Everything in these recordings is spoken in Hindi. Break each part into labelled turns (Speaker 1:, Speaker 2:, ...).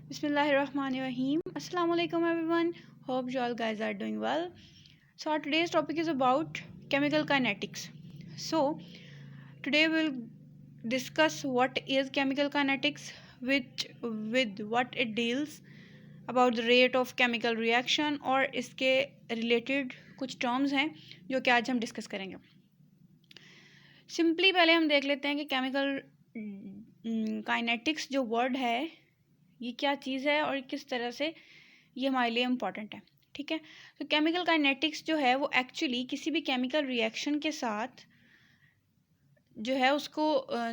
Speaker 1: Bismillahirrahmanirrahim. Assalamu alaikum everyone. Hope you all guys are doing well. So our today's topic is about chemical kinetics. So today we'll discuss what is chemical kinetics, with what it deals, about the rate of chemical reaction और इसके related कुछ terms हैं जो कि आज हम discuss करेंगे. सिंपली पहले हम देख लेते हैं कि केमिकल काइनेटिक्स जो वर्ड है ये क्या चीज़ है और किस तरह से ये हमारे लिए इम्पॉर्टेंट है. ठीक है, तो केमिकल काइनेटिक्स जो है वो एक्चुअली किसी भी केमिकल रिएक्शन के साथ जो है उसको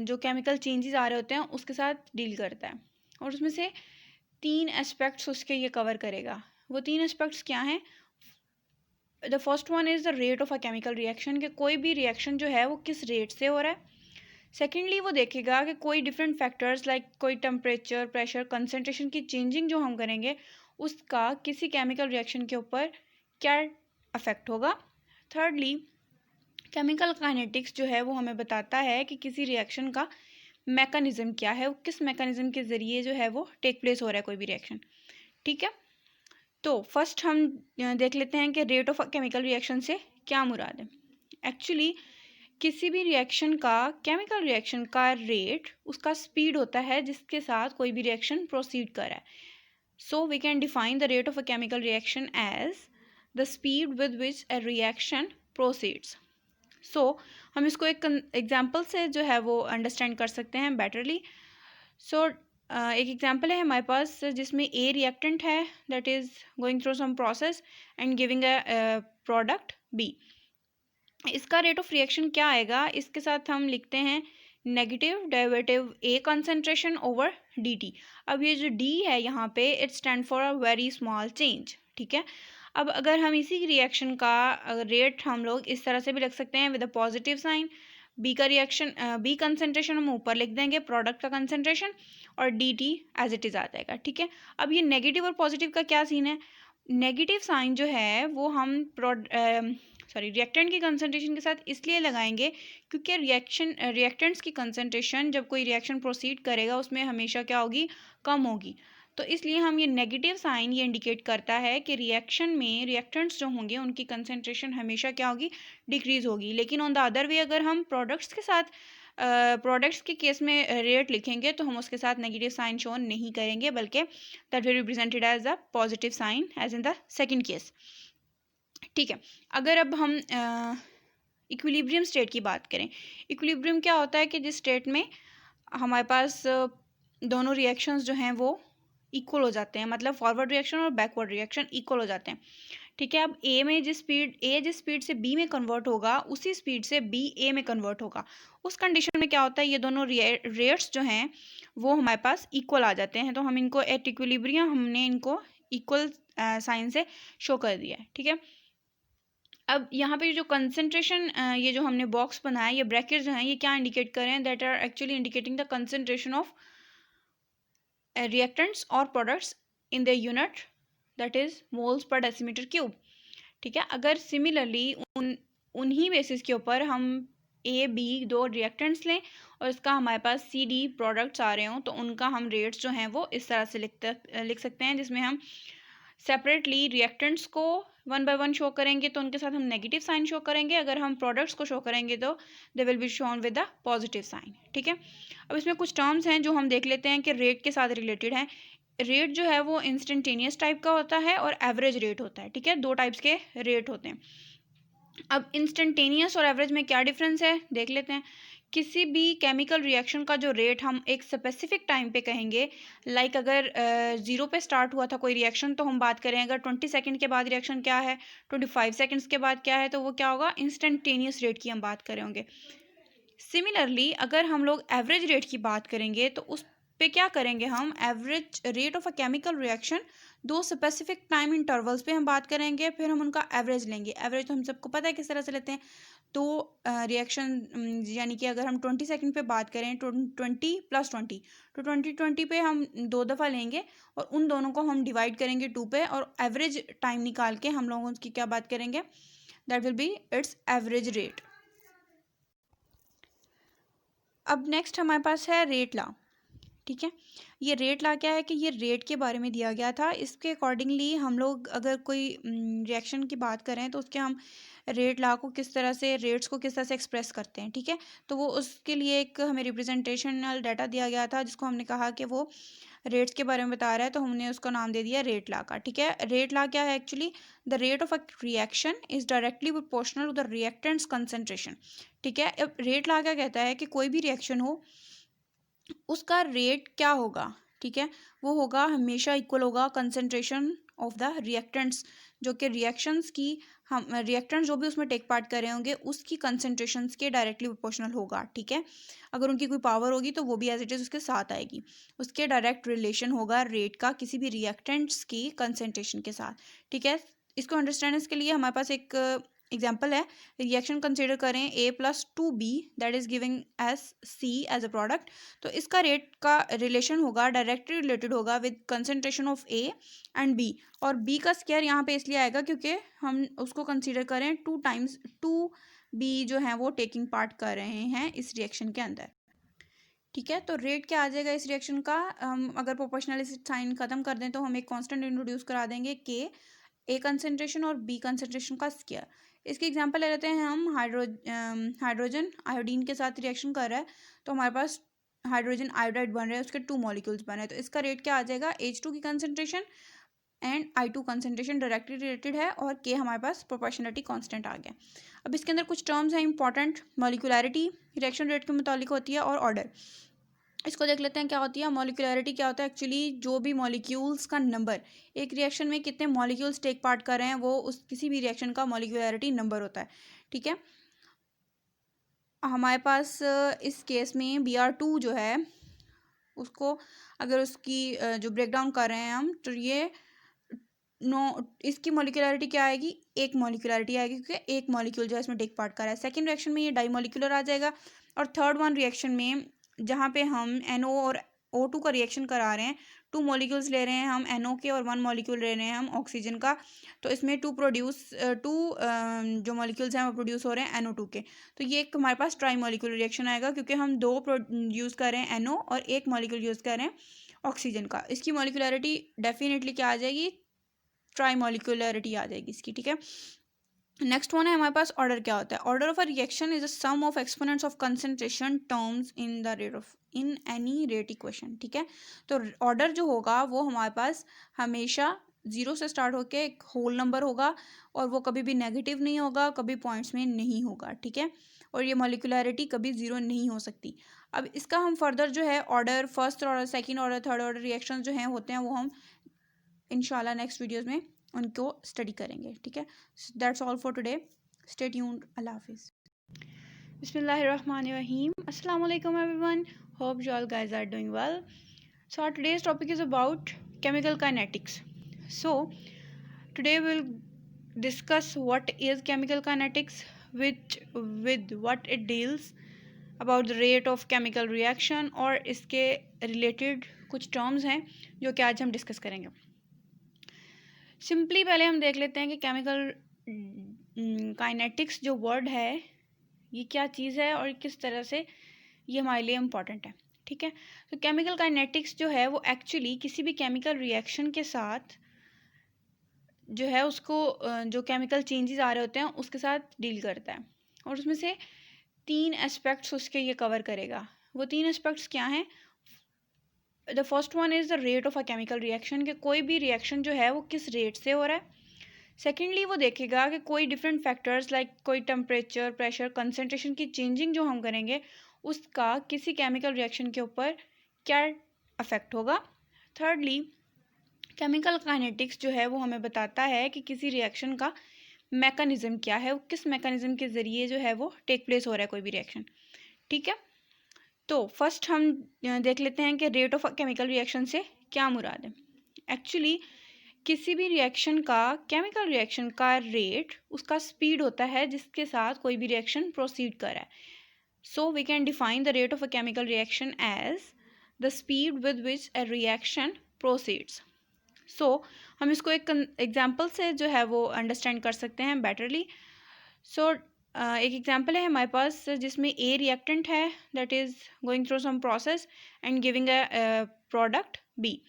Speaker 1: जो केमिकल चेंजेस आ रहे होते हैं उसके साथ डील करता है और उसमें से 3 एस्पेक्ट्स उसके ये कवर करेगा. वो 3 एस्पेक्ट्स क्या हैं? The first one is the rate of a chemical reaction, कि कोई भी रिएक्शन जो है वो किस रेट से हो रहा है. सेकेंडली वो देखेगा कि कोई डिफरेंट फैक्टर्स लाइक कोई टेम्परेचर, प्रेशर, कंसनट्रेशन की चेंजिंग जो हम करेंगे उसका किसी केमिकल रिएक्शन के ऊपर क्या अफेक्ट होगा. थर्डली केमिकल काइनेटिक्स जो है वो हमें बताता है कि किसी रिएक्शन का मैकेनिज्म क्या है, वो किस मैकेनिज्म के ज़रिए जो है वो टेक प्लेस हो रहा है कोई भी रिएक्शन. ठीक है, तो फर्स्ट हम देख लेते हैं कि रेट ऑफ केमिकल रिएक्शन से क्या मुराद है. एक्चुअली किसी भी रिएक्शन का, केमिकल रिएक्शन का रेट उसका स्पीड होता है जिसके साथ कोई भी रिएक्शन प्रोसीड कर रहा है. So we can define the rate of a chemical reaction as the speed with which a reaction proceeds. So हम इसको एक एग्जांपल से जो है वो अंडरस्टैंड कर सकते हैं बेटरली. सो एक एग्जांपल है हमारे पास जिसमें ए रिएक्टेंट है that is going through some process and giving a product B. इसका रेट ऑफ रिएक्शन क्या आएगा, इसके साथ हम लिखते हैं negative derivative A concentration over D T. अब ये जो डी है यहाँ पे it stand for a very small change. ठीक है, अब अगर हम इसी रिएक्शन का रेट हम लोग इस तरह से भी लिख सकते हैं with a positive sign. B का रिएक्शन बी कंसंट्रेशन हम ऊपर लिख देंगे प्रोडक्ट का कंसंट्रेशन और D T as it is आ जाएगा. ठीक है, अब ये नेगेटिव और पॉजिटिव का क्या सीन है? नेगेटिव साइन जो है वो हम रिएक्टेंट की कंसंट्रेशन के साथ इसलिए लगाएंगे क्योंकि रिएक्टेंट्स की कंसंट्रेशन जब कोई रिएक्शन प्रोसीड करेगा उसमें हमेशा क्या होगी, कम होगी. तो इसलिए हम ये नेगेटिव साइन ये इंडिकेट करता है कि रिएक्शन में रिएक्टेंट्स जो होंगे उनकी कंसंट्रेशन हमेशा क्या होगी, डिक्रीज होगी. लेकिन ऑन द अदर वे अगर हम प्रोडक्ट्स के साथ प्रोडक्ट्स के केस में रेट लिखेंगे तो हम उसके साथ नेगेटिव साइन शो नहीं करेंगे बल्कि that will be presented as a positive sign as in the second case. ठीक है, अगर अब हम इक्विलिब्रियम स्टेट की बात करें, इक्विलिब्रियम क्या होता है कि जिस स्टेट में हमारे पास दोनों रिएक्शंस जो हैं वो इक्वल हो जाते हैं, मतलब फॉरवर्ड रिएक्शन और बैकवर्ड रिएक्शन इक्वल हो जाते हैं. ठीक है, अब ए जिस स्पीड से बी में कन्वर्ट होगा उसी स्पीड से बी ए में कन्वर्ट होगा. उस कंडीशन में क्या होता है, ये दोनों रेट्स जो हैं वो हमारे पास इक्वल आ जाते हैं. तो हम इनको एट इक्विलिब्रियम हमने इनको इक्वल साइन से शो कर दिया है. ठीक है, अब यहाँ पे जो कंसंट्रेशन ये जो हमने बॉक्स बनाया, ये ब्रैकेट जो हैं ये क्या इंडिकेट कर रहे हैं, that are actually indicating the concentration of reactants और products in the unit that is moles per decimetre cube. ठीक है, अगर सिमिलरली उन्हीं बेसिस के ऊपर हम ए बी दो रिएक्टेंट्स लें और इसका हमारे पास सी डी प्रोडक्ट्स आ रहे हों तो उनका हम रेट्स जो हैं वो इस तरह से लिख सकते हैं, जिसमें हम सेपरेटली रिएक्टेंट्स को वन बाय वन शो करेंगे तो उनके साथ हम नेगेटिव साइन शो करेंगे, अगर हम प्रोडक्ट्स को शो करेंगे तो they will be shown with the positive sign. ठीक है, अब इसमें कुछ टर्म्स हैं जो हम देख लेते हैं कि रेट के साथ रिलेटेड हैं. रेट जो है वो इंस्टेंटेनियस टाइप का होता है और एवरेज रेट होता है. ठीक है, दो टाइप्स के रेट होते हैं. अब इंस्टेंटेनियस और एवरेज में क्या डिफरेंस है देख लेते हैं. किसी भी केमिकल रिएक्शन का जो रेट हम एक स्पेसिफिक टाइम पे कहेंगे, लाइक अगर 0 पे स्टार्ट हुआ था कोई रिएक्शन तो हम बात करें अगर 20 सेकंड के बाद रिएक्शन क्या है, 25 सेकंड्स के बाद क्या है, तो वो क्या होगा, इंस्टेंटेनियस रेट की हम बात कर रहे होंगे. सिमिलरली अगर हम लोग एवरेज रेट की बात करेंगे तो उस पे क्या करेंगे, हम average rate of a chemical reaction दो स्पेसिफिक टाइम इंटरवल्स पे हम बात करेंगे, फिर हम उनका एवरेज लेंगे. एवरेज तो हम सबको पता है किस तरह से लेते हैं. तो रिएक्शन यानी कि अगर हम 20 सेकंड पे बात करें 20 + 20 तो 20 पे हम 2 दफ़ा लेंगे और उन दोनों को हम डिवाइड करेंगे 2 पे और एवरेज टाइम निकाल के हम लोग उसकी क्या बात करेंगे, that will B it's average rate. अब नेक्स्ट हमारे पास है रेट लॉ. ठीक है। ये रेट ला क्या है कि ये रेट के बारे में दिया गया था। इसके अकॉर्डिंगली हम लोग अगर कोई रिएक्शन की बात करें तो उसके हम रेट ला को किस तरह से, रेट्स को किस तरह से एक्सप्रेस करते हैं, ठीक है। तो वो उसके लिए एक हमें रिप्रेजेंटेशनल डाटा दिया गया था जिसको हमने कहा कि वो रेट्स के बारे में बता रहा है, तो हमने उसका नाम दे दिया रेट ला का, ठीक है। रेट ला क्या है actually, the rate of a reaction is directly proportional to the reactants concentration, ठीक है। अब रेट ला क्या कहता है कि कोई भी रिएक्शन हो उसका रेट क्या होगा, ठीक है, वो होगा हमेशा इक्वल होगा कंसंट्रेशन ऑफ द रिएक्टेंट्स, जो कि रिएक्शंस की हम रिएक्टेंट्स जो भी उसमें टेक पार्ट कर रहे होंगे उसकी कंसंट्रेशंस के डायरेक्टली प्रोपोर्शनल होगा, ठीक है। अगर उनकी कोई पावर होगी तो वो भी एज इट इज़ उसके साथ आएगी, उसके डायरेक्ट रिलेशन होगा रेट का किसी भी रिएक्टेंट्स की कंसंट्रेशन के साथ, ठीक है। इसको अंडरस्टैंड के लिए हमारे पास एक एग्जाम्पल है, रिएक्शन कंसिडर करें A+2B that is giving as C as a product. तो इसका रेट का रिलेशन होगा डायरेक्टली रिलेटेड होगा with concentration of A and B, और B का स्क्वायर यहाँ पे इसलिए आएगा क्योंकि हम उसको कंसीडर करें 2 B जो है वो टेकिंग पार्ट कर रहे हैं इस रिएक्शन के अंदर, ठीक है। तो रेट क्या आ जाएगा इस रिएक्शन का, हम अगर प्रोपोर्शनलिटी साइन खत्म कर दें तो हम एक कांस्टेंट इंट्रोड्यूस करा देंगे के A कंसंट्रेशन और B कंसंट्रेशन का स्क्वायर। इसके एग्जांपल ले लेते हैं हम, हाइड्रोजन आयोडीन के साथ रिएक्शन कर रहा है तो हमारे पास हाइड्रोजन आयोडाइड बन रहा है, उसके 2 मॉलिक्यूल्स बन रहे हैं, तो इसका रेट क्या आ जाएगा, H2 की concentration and I2 concentration directly related है और K हमारे पास प्रोपोर्शनलिटी कांस्टेंट आ गया। अब इसके अंदर कुछ टर्म्स हैं इंपॉर्टेंट, मॉलिक्यूलैरिटी रिएक्शन रेट के मुतालिक होती है और ऑर्डर। इसको देख लेते हैं क्या होती है। मॉलिक्यूलैरिटी क्या होता है एक्चुअली, जो भी मॉलिक्यूल्स का नंबर, एक रिएक्शन में कितने मॉलिक्यूल्स टेक पार्ट कर रहे हैं वो उस किसी भी रिएक्शन का मॉलिक्यूलैरिटी नंबर होता है, ठीक है। हमारे पास इस केस में Br2 जो है उसको अगर उसकी जो ब्रेक डाउन कर रहे हैं हम, तो ये इसकी मॉलिक्यूलैरिटी क्या आएगी, एक मॉलिक्यूलैरिटी आएगी क्योंकि एक मॉलिक्यूल जो है इसमें टेक पार्ट कर रहा है। सेकंड रिएक्शन में ये डाई मॉलिक्यूलर आ जाएगा, और थर्ड वन रिएक्शन में जहाँ पे हम NO और O2 का रिएक्शन करा रहे हैं, 2 मॉलिक्यूल्स ले रहे हैं हम NO के और 1 मॉलिक्यूल ले रहे हैं हम ऑक्सीजन का, तो इसमें टू जो मॉलिक्यूल्स हैं वो प्रोड्यूस हो रहे हैं NO2 के, तो ये एक हमारे पास ट्राई मॉलिक्यूलर रिएक्शन आएगा क्योंकि हम 2 यूज़ कर रहे हैं NO और 1 मॉलिक्यूल यूज़ कर रहे हैं ऑक्सीजन का। इसकी मॉलिक्यूलैरिटी डेफिनेटली क्या आ जाएगी, ट्राई मॉलिक्यूलैरिटी आ जाएगी इसकी, ठीक है। नेक्स्ट वन है हमारे पास ऑर्डर क्या होता है। Order of a reaction is a sum of exponents of concentration terms in the rate of in any rate equation, ठीक है। तो ऑर्डर जो होगा वो हमारे पास हमेशा 0 से स्टार्ट होकर एक होल नंबर होगा और वो कभी भी नेगेटिव नहीं होगा, कभी पॉइंट्स में नहीं होगा, ठीक है। और ये मॉलिक्यूलैरिटी कभी 0 नहीं हो सकती। अब इसका हम फर्दर जो है order, first order, second order, third order reaction जो हैं होते हैं वो हम इंशाल्लाह नेक्स्ट वीडियोज़ में उनको स्टडी करेंगे, ठीक है। That's all for today, stay tuned, अल्लाह हाफिज़। बिस्मिल्लाहिर्रहमानिर्रहीम, अस्सलाम वालेकुम everyone, hope you all guys are doing well. So our today's topic is about chemical kinetics. So today we'll discuss what is chemical kinetics, with what it deals, about the rate of chemical reaction, और इसके related कुछ terms हैं जो कि आज हम डिस्कस करेंगे। सिंपली पहले हम देख लेते हैं कि केमिकल काइनेटिक्स जो वर्ड है ये क्या चीज़ है और किस तरह से ये हमारे लिए इम्पॉर्टेंट है, ठीक है। तो केमिकल काइनेटिक्स जो है वो एक्चुअली किसी भी केमिकल रिएक्शन के साथ जो है उसको जो केमिकल चेंजेस आ रहे होते हैं उसके साथ डील करता है, और उसमें से 3 एस्पेक्ट्स उसके ये कवर करेगा। वो 3 एस्पेक्ट्स क्या हैं, the first one is the rate of a chemical reaction, कि कोई भी रिएक्शन जो है वो किस रेट से हो रहा है। सेकेंडली वो देखेगा कि कोई डिफरेंट फैक्टर्स लाइक कोई टेम्परेचर, प्रेशर, कंसनट्रेशन की चेंजिंग जो हम करेंगे उसका किसी केमिकल रिएक्शन के ऊपर क्या अफेक्ट होगा। थर्डली केमिकल काइनेटिक्स जो है वो हमें बताता है कि किसी रिएक्शन का मैकेनिज्म क्या है, वो किस मैकेनिज्म के ज़रिए जो है वो टेक प्लेस हो रहा है कोई भी रिएक्शन, ठीक है। तो फर्स्ट हम देख लेते हैं कि रेट ऑफ केमिकल रिएक्शन से क्या मुराद है। एक्चुअली किसी भी रिएक्शन का, केमिकल रिएक्शन का रेट उसका स्पीड होता है जिसके साथ कोई भी रिएक्शन प्रोसीड कर रहा है। So we can define the rate of a chemical reaction as the speed with which a reaction proceeds. So हम इसको एक एग्जाम्पल से जो है वो अंडरस्टैंड कर सकते हैं बेटरली। सो एक एग्जांपल है हमारे पास जिसमें ए रिएक्टेंट है that is going through some process and giving a product B.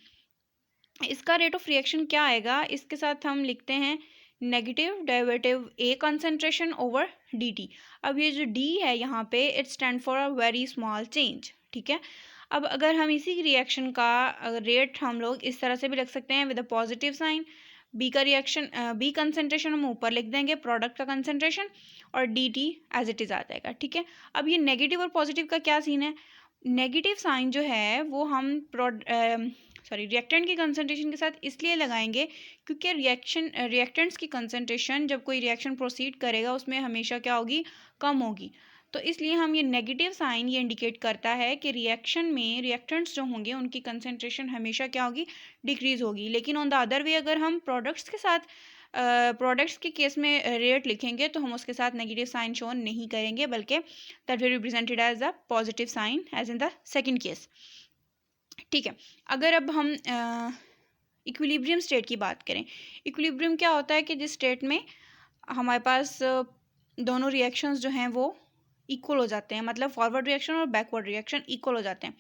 Speaker 1: इसका रेट ऑफ रिएक्शन क्या आएगा, इसके साथ हम लिखते हैं negative derivative A concentration over D T. अब ये जो डी है यहाँ पे it stand for a very small change, ठीक है। अब अगर हम इसी रिएक्शन का रेट हम लोग इस तरह से भी लिख सकते हैं with a positive sign. B का रिएक्शन बी कंसंट्रेशन हम ऊपर लिख देंगे प्रोडक्ट का कंसंट्रेशन और D T as it is आ जाएगा, ठीक है। अब ये नेगेटिव और पॉजिटिव का क्या सीन है, नेगेटिव साइन जो है वो हम रिएक्टेंट की कंसंट्रेशन के साथ इसलिए लगाएंगे क्योंकि रिएक्टेंट्स की कंसंट्रेशन जब कोई रिएक्शन प्रोसीड करेगा उसमें हमेशा क्या होगी, कम होगी। तो इसलिए हम ये नेगेटिव साइन ये इंडिकेट करता है कि रिएक्शन में रिएक्टेंट्स जो होंगे उनकी कंसंट्रेशन हमेशा क्या होगी, डिक्रीज होगी। लेकिन ऑन द अदर वे अगर हम प्रोडक्ट्स के साथ प्रोडक्ट्स के केस में रेट लिखेंगे तो हम उसके साथ नेगेटिव साइन शो नहीं करेंगे बल्कि that will represented as a positive sign as in the second case, ठीक है। अगर अब हम इक्विलिब्रियम स्टेट की बात करें, इक्विलिब्रियम क्या होता है कि जिस स्टेट में हमारे पास दोनों रिएक्शंस जो हैं वो इक्वल हो जाते हैं, मतलब फॉरवर्ड रिएक्शन और बैकवर्ड रिएक्शन इक्वल हो जाते हैं,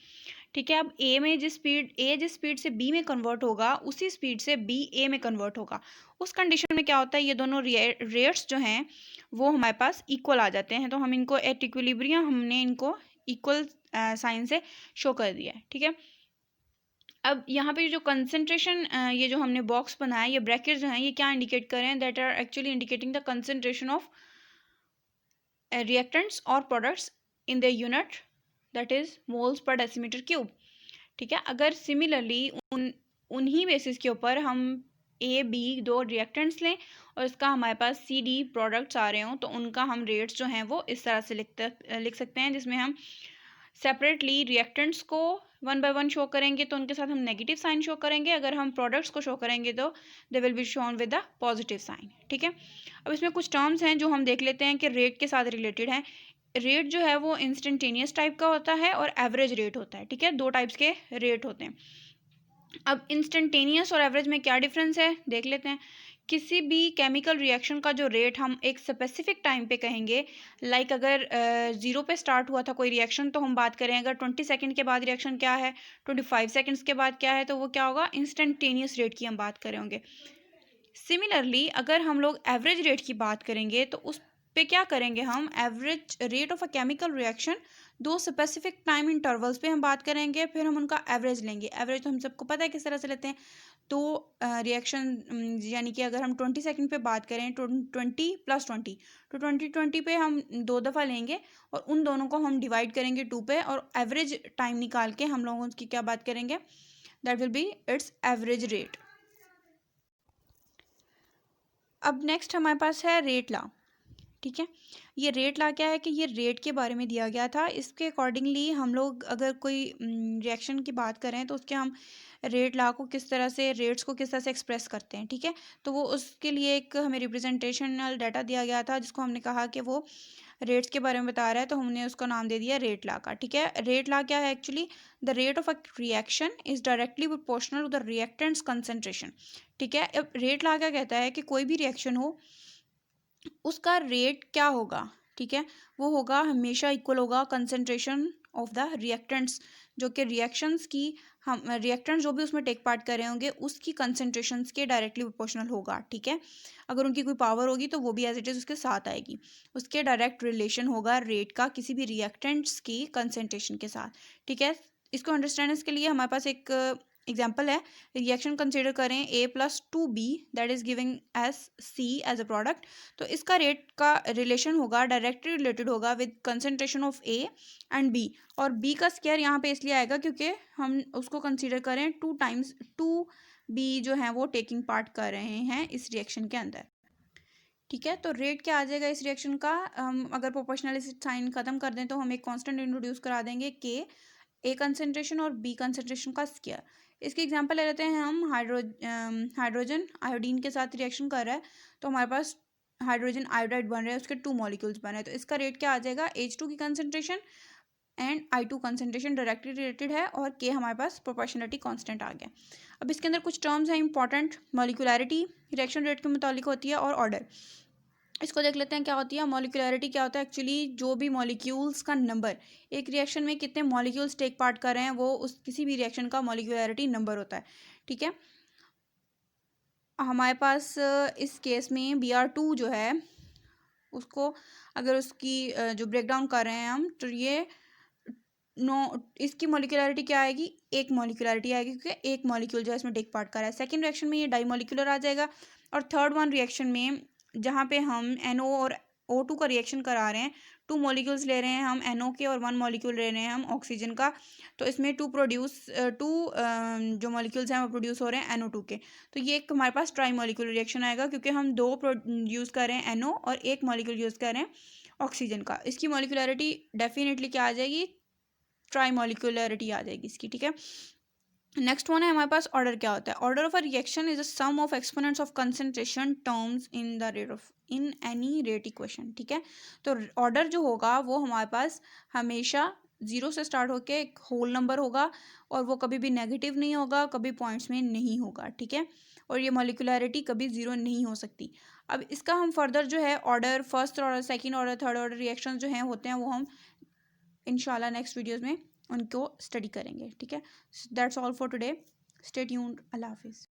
Speaker 1: ठीक है। अब ए जिस स्पीड से बी में कन्वर्ट होगा उसी स्पीड से बी ए में कन्वर्ट होगा। उस कंडीशन में क्या होता है, ये दोनों रेट्स जो हैं वो हमारे पास इक्वल आ जाते हैं। तो हम इनको एट इक्विलिब्रियम हमने इनको इक्वल साइन से शो कर दिया है, ठीक है। अब यहाँ पे जो कंसंट्रेशन ये जो हमने बॉक्स बनाया, ये ब्रैकेट जो हैं ये क्या इंडिकेट कर रहे हैं, that are actually indicating the concentration of reactants और products in the unit that is moles per decimetre cube, ठीक है। अगर सिमिलरली उन्हीं बेसिस के ऊपर हम ए बी दो रिएक्टेंट्स लें और इसका हमारे पास सी डी प्रोडक्ट्स आ रहे हों तो उनका हम रेट्स जो हैं वो इस तरह से लिख सकते हैं, जिसमें हम सेपरेटली रिएक्टेंट्स को वन बाय वन शो करेंगे तो उनके साथ हम नेगेटिव साइन शो करेंगे, अगर हम प्रोडक्ट्स को शो करेंगे तो they will be shown with the positive sign, ठीक है। अब इसमें कुछ टर्म्स हैं जो हम देख लेते हैं कि रेट के साथ रिलेटेड हैं। रेट जो है वो इंस्टेंटेनियस टाइप का होता है और एवरेज रेट होता है, ठीक है। दो टाइप्स के रेट होते हैं। अब इंस्टेंटेनियस और एवरेज में क्या डिफरेंस है देख लेते हैं। किसी भी केमिकल रिएक्शन का जो रेट हम एक स्पेसिफिक टाइम पे कहेंगे, लाइक अगर 0 पे स्टार्ट हुआ था कोई रिएक्शन तो हम बात करें अगर 20 सेकंड के बाद रिएक्शन क्या है, 25 सेकंड्स के बाद क्या है, तो वो क्या होगा, इंस्टेंटेनियस रेट की हम बात कर रहे होंगे। सिमिलरली अगर हम लोग एवरेज रेट की बात करेंगे तो उस पे क्या करेंगे, हम average rate of a chemical reaction दो स्पेसिफिक टाइम इंटरवल्स पे हम बात करेंगे, फिर हम उनका एवरेज लेंगे। एवरेज तो हम सबको पता है किस तरह से लेते हैं। तो रिएक्शन यानी कि अगर हम 20 सेकंड पे बात करें 20 + 20 तो 20 पे हम 2 दफ़ा लेंगे और उन दोनों को हम डिवाइड करेंगे 2 पे और एवरेज टाइम निकाल के हम लोग उसकी क्या बात करेंगे, that will B it's average rate. अब नेक्स्ट हमारे पास है रेट लॉ, ठीक है। ये रेट लॉ क्या है कि ये रेट के बारे में दिया गया था, इसके अकॉर्डिंगली हम लोग अगर कोई रिएक्शन की बात करें तो उसके हम रेट लॉ को किस तरह से, रेट्स को किस तरह से एक्सप्रेस करते हैं, ठीक है। तो वो उसके लिए एक हमें रिप्रेजेंटेशनल डाटा दिया गया था जिसको हमने कहा कि वो रेट्स के बारे में बता रहा है, तो हमने उसका नाम दे दिया रेट लॉ का, ठीक है। रेट लॉ क्या है, actually the rate of a reaction is directly proportional to the reactants concentration, ठीक है। अब रेट लॉ क्या कहता है कि कोई भी रिएक्शन हो उसका रेट क्या होगा, ठीक है, वो होगा हमेशा इक्वल होगा कंसंट्रेशन ऑफ द रिएक्टेंट्स, जो कि रिएक्शंस की हम रिएक्टेंट्स जो भी उसमें टेक पार्ट कर रहे होंगे उसकी कंसंट्रेशंस के डायरेक्टली प्रोपोर्शनल होगा, ठीक है। अगर उनकी कोई पावर होगी तो वो भी एज इट इज़ उसके साथ आएगी, उसके डायरेक्ट रिलेशन होगा रेट का किसी भी रिएक्टेंट्स की कंसंट्रेशन के साथ, ठीक है। इसको अंडरस्टैंड के लिए हमारे पास एक एग्जाम्पल है, रिएक्शन कंसिडर करें A+2B that is giving as C as a product, तो इसका रेट का रिलेशन होगा डायरेक्टली रिलेटेड होगा with concentration of A and B, और B का स्क्वायर यहाँ पे इसलिए आएगा क्योंकि हम उसको कंसिडर करें 2B जो है वो टेकिंग पार्ट कर रहे हैं इस रिएक्शन के अंदर, ठीक है। तो रेट क्या आ जाएगा इस रिएक्शन का, हम अगर प्रोपोर्शनलिटी साइन खत्म कर दें तो हम एक कांस्टेंट इंट्रोड्यूस करा देंगे K, A कंसंट्रेशन और B कंसंट्रेशन का स्क्वायर। इसके एग्जांपल ले लेते हैं हम, हाइड्रोजन आयोडीन के साथ रिएक्शन कर रहा है तो हमारे पास हाइड्रोजन आयोडाइड बन रहा है, उसके 2 मॉलिक्यूल्स बन रहे हैं, तो इसका रेट क्या आ जाएगा, H2 की concentration and I2 concentration directly related है और K हमारे पास प्रोपोर्शनलिटी कांस्टेंट आ गया। अब इसके अंदर कुछ टर्म्स हैं इंपॉर्टेंट, मॉलिक्यूलैरिटी रिएक्शन रेट के मुतालिक होती है और ऑर्डर। इसको देख लेते हैं क्या होती है। मॉलिक्यूलरिटी क्या होता है एक्चुअली, जो भी मॉलिक्यूल्स का नंबर, एक रिएक्शन में कितने मॉलिक्यूल्स टेक पार्ट कर रहे हैं, वो उस किसी भी रिएक्शन का मॉलिक्यूलरिटी नंबर होता है। ठीक है, हमारे पास इस केस में Br2 जो है उसको अगर उसकी जो ब्रेकडाउन कर रहे हैं हम, तो ये नो, इसकी मॉलिक्यूलरिटी क्या आएगी, एक मॉलिक्यूलरिटी आएगी, क्योंकि एक मॉलिक्यूल जो है इसमें टेक पार्ट कर रहा है। सेकंड रिएक्शन में ये डाई मॉलिक्यूलर आ जाएगा। और थर्ड वन रिएक्शन में जहाँ पे हम NO और O2 का रिएक्शन करा रहे हैं, 2 मॉलिक्यूल्स ले रहे हैं हम NO के और 1 मॉलिक्यूल ले रहे हैं हम ऑक्सीजन का, तो इसमें टू जो मॉलिक्यूल्स हैं वो प्रोड्यूस हो रहे हैं NO2 के। तो ये एक हमारे पास ट्राई मॉलिक्यूलर रिएक्शन आएगा, क्योंकि हम 2 यूज़ कर रहे हैं NO और 1 मॉलिक्यूल यूज़ कर रहे हैं ऑक्सीजन का। इसकी मॉलिक्यूलरिटी डेफिनेटली क्या आ जाएगी, ट्राई मॉलिक्यूलरिटी आ जाएगी इसकी। ठीक है, नेक्स्ट वन है हमारे पास ऑर्डर क्या होता है। Order of a reaction is a sum of exponents of concentration terms in the rate of in any rate equation. ठीक है, तो ऑर्डर जो होगा वो हमारे पास हमेशा 0 से स्टार्ट होकर एक होल नंबर होगा, और वो कभी भी नेगेटिव नहीं होगा, कभी पॉइंट्स में नहीं होगा। ठीक है, और ये मॉलिक्यूलरिटी कभी 0 नहीं हो सकती। अब इसका हम फर्दर जो है order, first order, second order, third order reaction जो हैं होते हैं, वो हम इंशाल्लाह नेक्स्ट वीडियोज़ में उनको स्टडी करेंगे। ठीक है, that's all for today, stay tuned, अल्लाह हाफिज़।